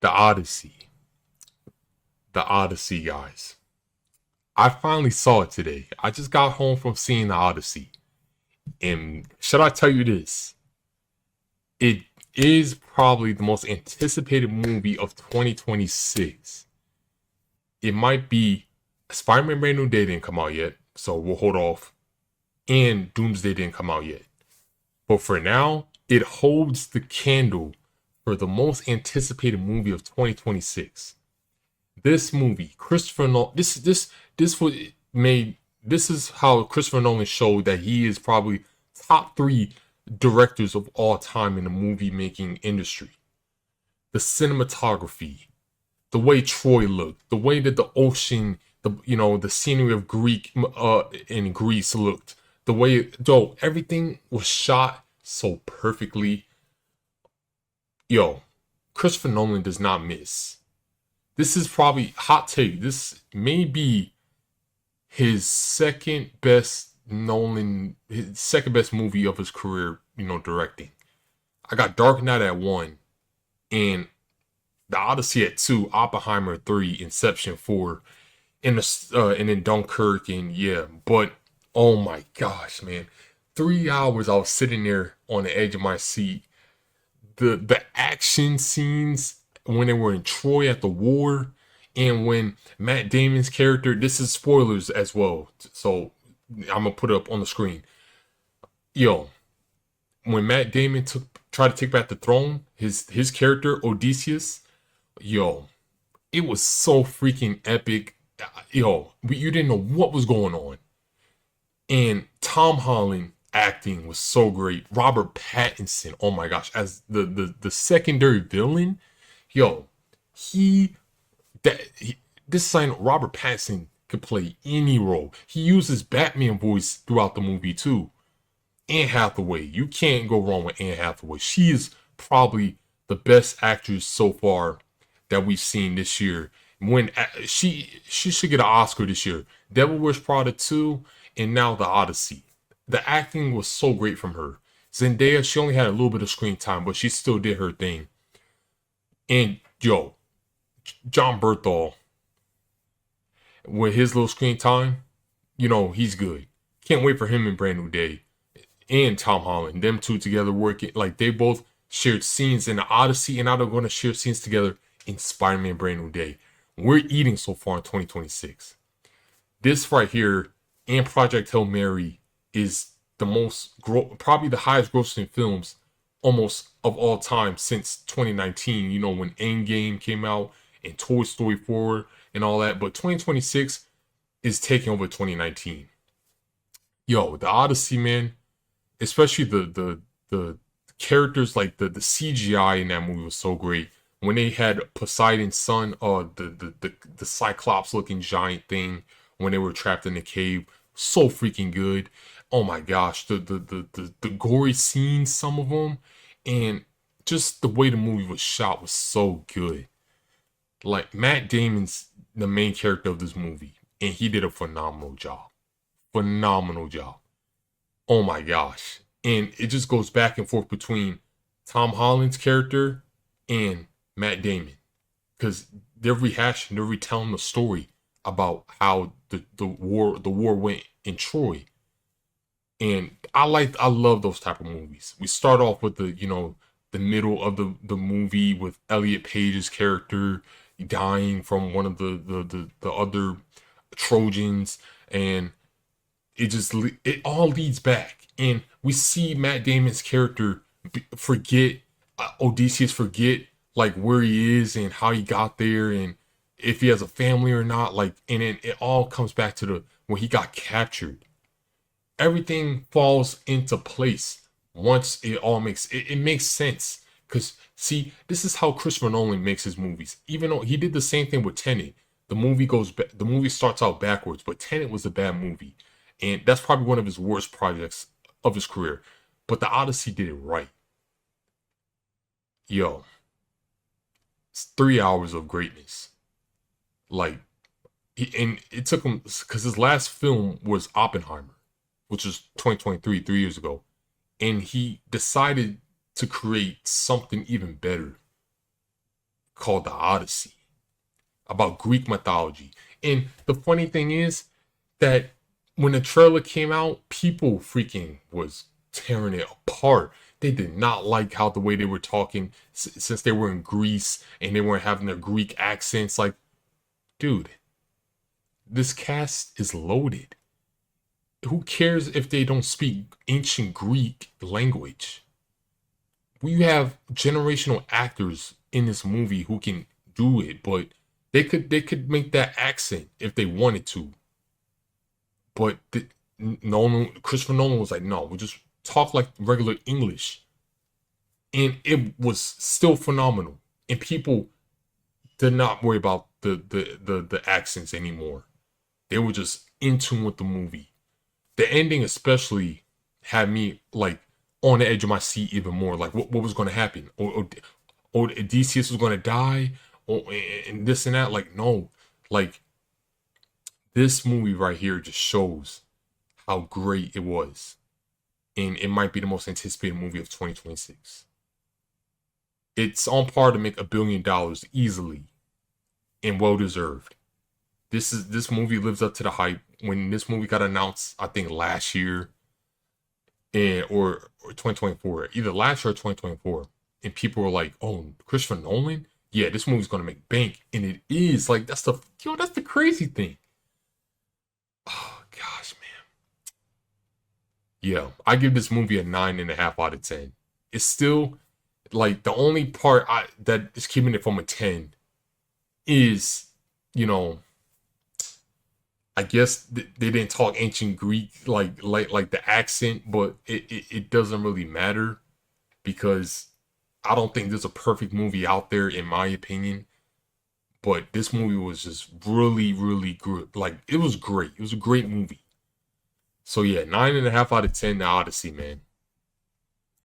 The Odyssey. The Odyssey, guys. I finally saw it today. I just got home from seeing the Odyssey. And should I tell you this? It is probably the most anticipated movie of 2026. It might be Spider-Man Brand New Day didn't come out yet, so we'll hold off. And Doomsday didn't come out yet. But for now, it holds the candle for the most anticipated movie of 2026. This movie, Christopher Nolan, this was made. This is how Christopher Nolan showed that he is probably top three directors of all time in the movie making industry. The cinematography, the way Troy looked, the way that the ocean, the scenery of in Greece looked, the way everything was shot so perfectly. Yo, Christopher Nolan does not miss. This is probably hot take. This may be his his second best movie of his career, directing. I got Dark Knight at 1, and The Odyssey at 2, Oppenheimer 3, Inception 4, and then Dunkirk, and yeah. But oh my gosh, man, 3 hours I was sitting there on the edge of my seat. The action scenes when they were in Troy at the war, and when Matt Damon's character, this is spoilers as well, so I'm gonna put it up on the screen. Yo, when Matt Damon tried to take back the throne, his character Odysseus, yo, it was so freaking epic. Yo, you didn't know what was going on, and Tom Holland acting was so great. Robert Pattinson, oh my gosh, as the secondary villain, yo, this sign Robert Pattinson could play any role. He uses Batman voice throughout the movie too. Anne Hathaway, you can't go wrong with Anne Hathaway. She is probably the best actress so far that we've seen this year. When she should get an Oscar this year. Devil Wears Prada 2, and now The Odyssey. The acting was so great from her. Zendaya, she only had a little bit of screen time, but she still did her thing. And yo, John Berthal, with his little screen time, he's good. Can't wait for him in Brand New Day. And Tom Holland, them two together working, like they both shared scenes in the Odyssey, and now they're going to share scenes together in Spider-Man Brand New Day. We're eating so far in 2026. This right here and Project Hail Mary is the probably the highest grossing films almost of all time since 2019, when Endgame came out and Toy Story 4 and all that. But 2026 is taking over 2019. Yo, the Odyssey, man, especially the characters, like the CGI in that movie was so great. When they had Poseidon's son, the Cyclops looking giant thing, when they were trapped in the cave, so freaking good. Oh my gosh, the gory scenes, some of them, and just the way the movie was shot was so good. Like Matt Damon's the main character of this movie, and he did a phenomenal job. Phenomenal job. Oh my gosh. And it just goes back and forth between Tom Holland's character and Matt Damon. Because they're rehashing, they're retelling the story about how the war went in Troy. And I love those type of movies. We start off with the middle of the movie with Elliot Page's character dying from one of the other Trojans, and it all leads back, and we see Matt Damon's character forget Odysseus, forget like where he is and how he got there, and if he has a family or not, like, and then it all comes back to when he got captured. Everything falls into place once it makes sense. Because see, this is how Christopher Nolan makes his movies. Even though he did the same thing with Tenet, the movie starts out backwards, but Tenet was a bad movie, and that's probably one of his worst projects of his career. But the Odyssey did it right. Yo, it's 3 hours of greatness. Like, and it took him, because his last film was Oppenheimer, which was 2023, 3 years ago, and he decided to create something even better called the Odyssey about Greek mythology. And the funny thing is that when the trailer came out, people freaking was tearing it apart. They did not like how the way they were talking since they were in Greece and they weren't having their Greek accents. Like, dude, this cast is loaded. Who cares if they don't speak ancient Greek language? We have generational actors in this movie who can do it, but they could make that accent if they wanted to. But Nolan, Christopher Nolan was like, no, we just talk like regular English, and it was still phenomenal. And people did not worry about the accents anymore. They were just in tune with the movie. The ending especially had me like on the edge of my seat even more. Like what was going to happen? Or Odysseus was going to die, or and this and that. Like no, like this movie right here just shows how great it was, and it might be the most anticipated movie of 2026. It's on par to make $1 billion easily, and well deserved. This movie lives up to the hype. When this movie got announced, I think last year, and or 2024, either last year or 2024, and people were like, "Oh, Christopher Nolan, yeah, this movie's gonna make bank," and it is. Like that's the crazy thing. Oh gosh, man. Yeah, I give this movie a 9.5 out of 10. It's still like the only part that is keeping it from a 10 is, you know, I guess they didn't talk ancient Greek like the accent, but it doesn't really matter because I don't think there's a perfect movie out there in my opinion. But this movie was just really, really good. Like it was great. It was a great movie. So yeah, 9.5 out of 10 to Odyssey, man.